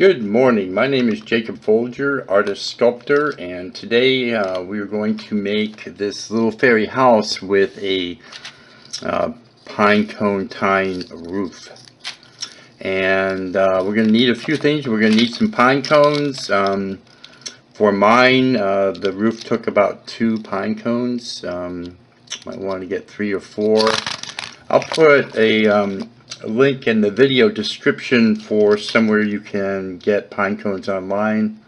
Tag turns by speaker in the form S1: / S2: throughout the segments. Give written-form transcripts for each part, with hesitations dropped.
S1: Good morning. My name is Jacob Folger, artist sculptor, and today we are going to make this little fairy house with a pine cone tine roof. And we're going to need a few things. We're going to need some pine cones. For mine, the roof took about 2 pine cones. Might want to get 3 or 4. I'll put a link in the video description for somewhere you can get pine cones online,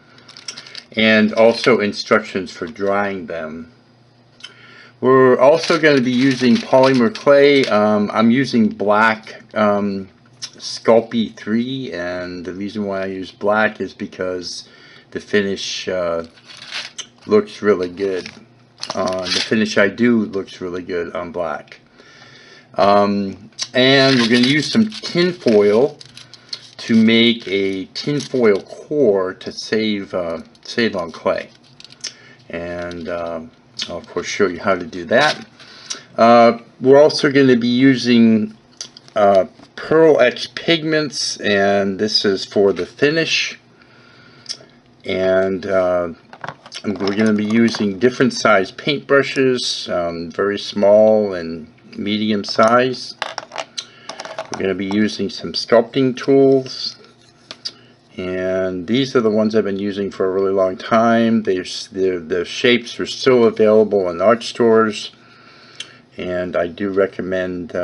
S1: and also instructions for drying them. We're also going to be using polymer clay. I'm using black Sculpey 3, and the reason why I use black is because the finish looks really good. The finish I do looks really good on black. And we're going to use some tin foil to make a tin foil core to save on clay. And I'll of course show you how to do that. We're also going to be using Pearlized Pigments, and this is for the finish. And we're going to be using different size paintbrushes, very small and medium size. We're going to be using some sculpting tools, and these are the ones I've been using for a really long time. The shapes are still available in art stores, and I do recommend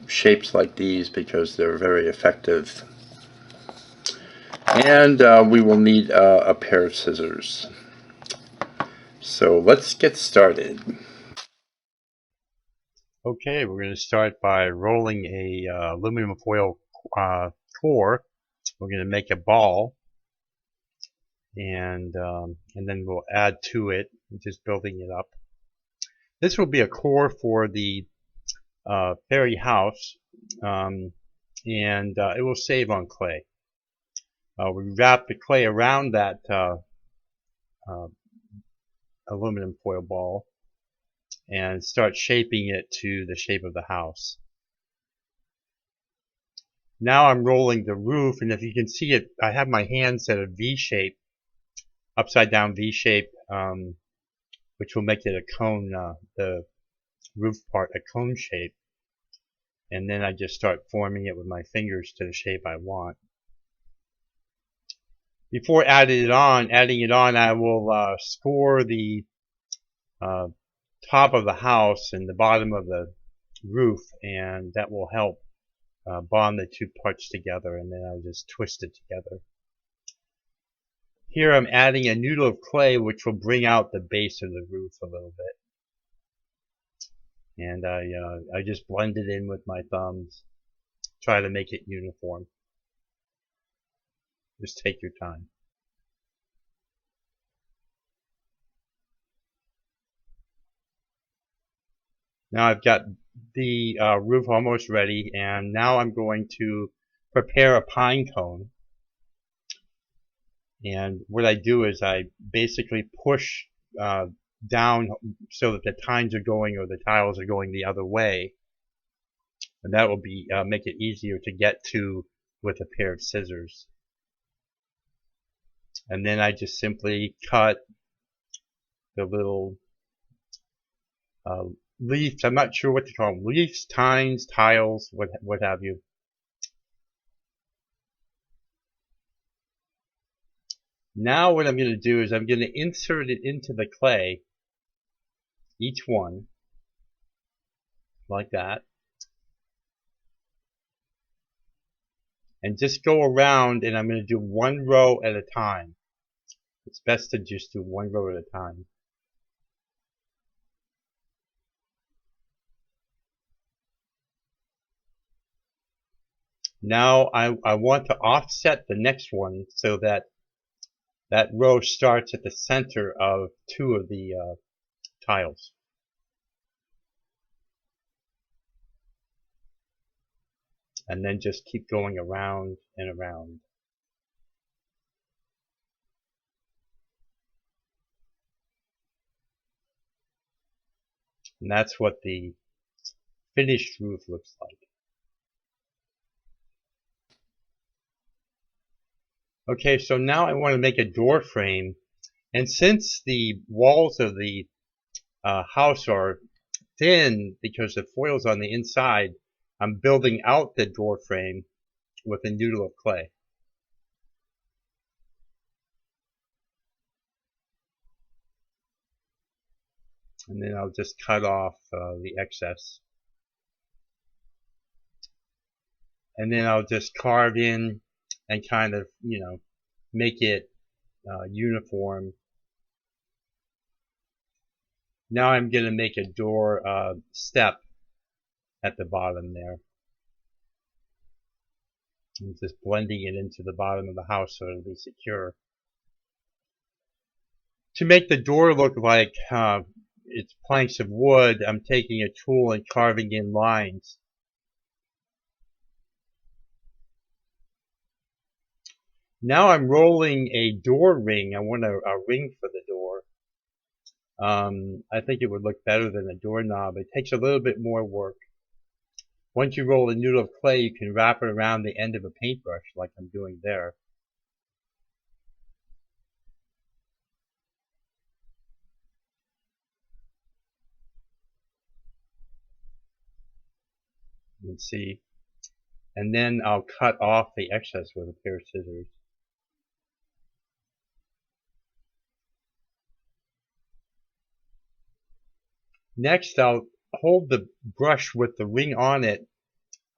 S1: shapes like these because they're very effective. And we will need a pair of scissors. So let's get started. Okay, we're going to start by rolling a aluminum foil core. We're going to make a ball, and then we'll add to it, just building it up. This will be a core for the fairy house, and it will save on clay. We wrap the clay around that aluminum foil ball and start shaping it to the shape of the house. Now I'm rolling the roof, and if you can see it, I have my hands at a V shape, upside down V shape, which will make it a cone, the roof part a cone shape. And then I just start forming it with my fingers to the shape I want. Before adding it on, I will score the top of the house and the bottom of the roof, and that will help bond the two parts together, and then I'll just twist it together. Here I'm adding a noodle of clay, which will bring out the base of the roof a little bit, and I just blend it in with my thumbs, try to make it uniform. Just take your time. Now I've got the roof almost ready, and now I'm going to prepare a pine cone. And what I do is I basically push down so that the tines are going, or the tiles are going the other way, and that will be make it easier to get to with a pair of scissors. And then I just simply cut the little leaves. I'm not sure what to call them. Leaves, tines, tiles, what have you. Now what I'm going to do is I'm going to insert it into the clay, each one, like that. And just go around, and I'm going to do one row at a time. It's best to just do one row at a time. Now I want to offset the next one so that that row starts at the center of 2 of the tiles. And then just keep going around and around. And that's what the finished roof looks like. Okay, so now I want to make a door frame, and since the walls of the house are thin because the foil's on the inside, I'm building out the door frame with a noodle of clay. And then I'll just cut off the excess. And then I'll just carve in and kind of, make it uniform. Now I'm going to make a door step at the bottom there. I'm just blending it into the bottom of the house so it'll be secure. To make the door look like it's planks of wood, I'm taking a tool and carving in lines. Now I'm rolling a door ring. I want a ring for the door. I think it would look better than a doorknob. It takes a little bit more work. Once you roll a noodle of clay, you can wrap it around the end of a paintbrush like I'm doing there. You can see. And then I'll cut off the excess with a pair of scissors. Next, I'll hold the brush with the ring on it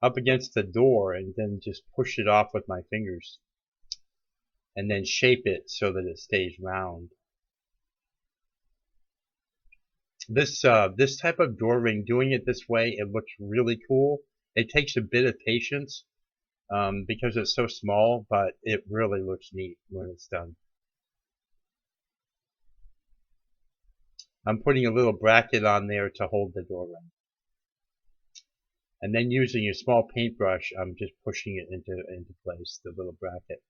S1: up against the door and then just push it off with my fingers. And then shape it so that it stays round. This type of door ring, doing it this way, it looks really cool. It takes a bit of patience because it's so small, but it really looks neat when it's done. I'm putting a little bracket on there to hold the door ring. And then using a small paintbrush, I'm just pushing it into place, the little bracket.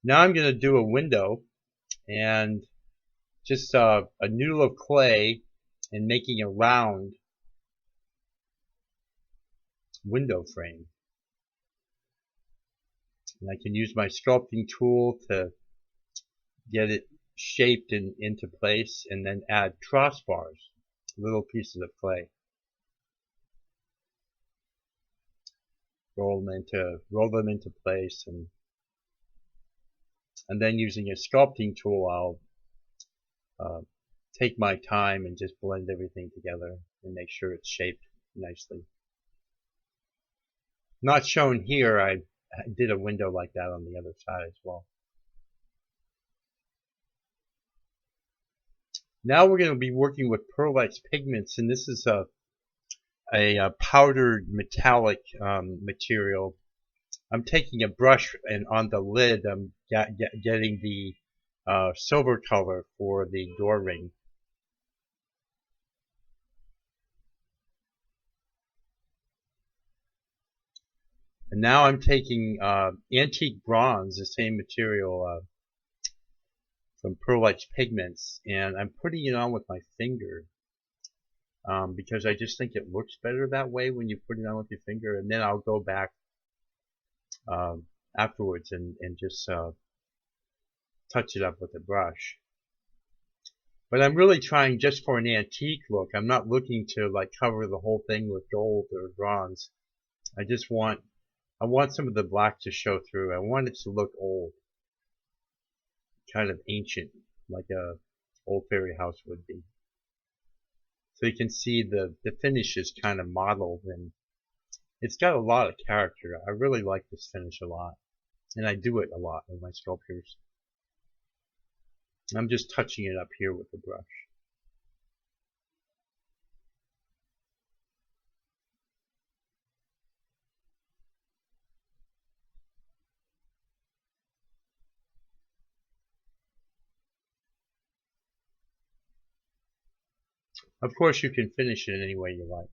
S1: Now I'm going to do a window and just a noodle of clay and making a round window frame. And I can use my sculpting tool to get it shaped into place and then add crossbars, little pieces of clay. Roll them into place, and then using a sculpting tool, I'll take my time and just blend everything together and make sure it's shaped nicely. Not shown here, I did a window like that on the other side as well. Now we're going to be working with Pearlized Pigments, and this is a powdered metallic material. I'm taking a brush and on the lid I'm getting the silver color for the door ring. And now I'm taking antique bronze, the same material from Pearlized Pigments, and I'm putting it on with my finger because I just think it looks better that way when you put it on with your finger. And then I'll go back afterwards and just touch it up with a brush. But I'm really trying just for an antique look. I'm not looking to like cover the whole thing with gold or bronze. I want some of the black to show through. I want it to look old, kind of ancient, like a old fairy house would be. So you can see the finish is kind of modeled, and it's got a lot of character. I really like this finish a lot, and I do it a lot with my sculptures. I'm just touching it up here with the brush. Of course, you can finish it any way you like.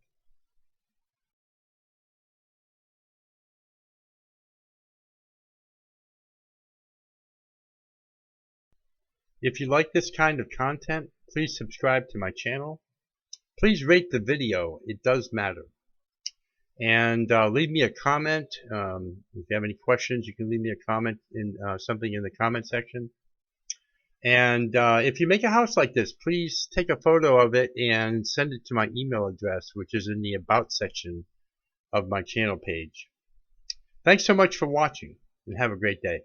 S1: If you like this kind of content, please subscribe to my channel. Please rate the video. It does matter. And leave me a comment. If you have any questions, you can leave me a comment in something in the comment section. And if you make a house like this, please take a photo of it and send it to my email address, which is in the About section of my channel page. Thanks so much for watching, and have a great day.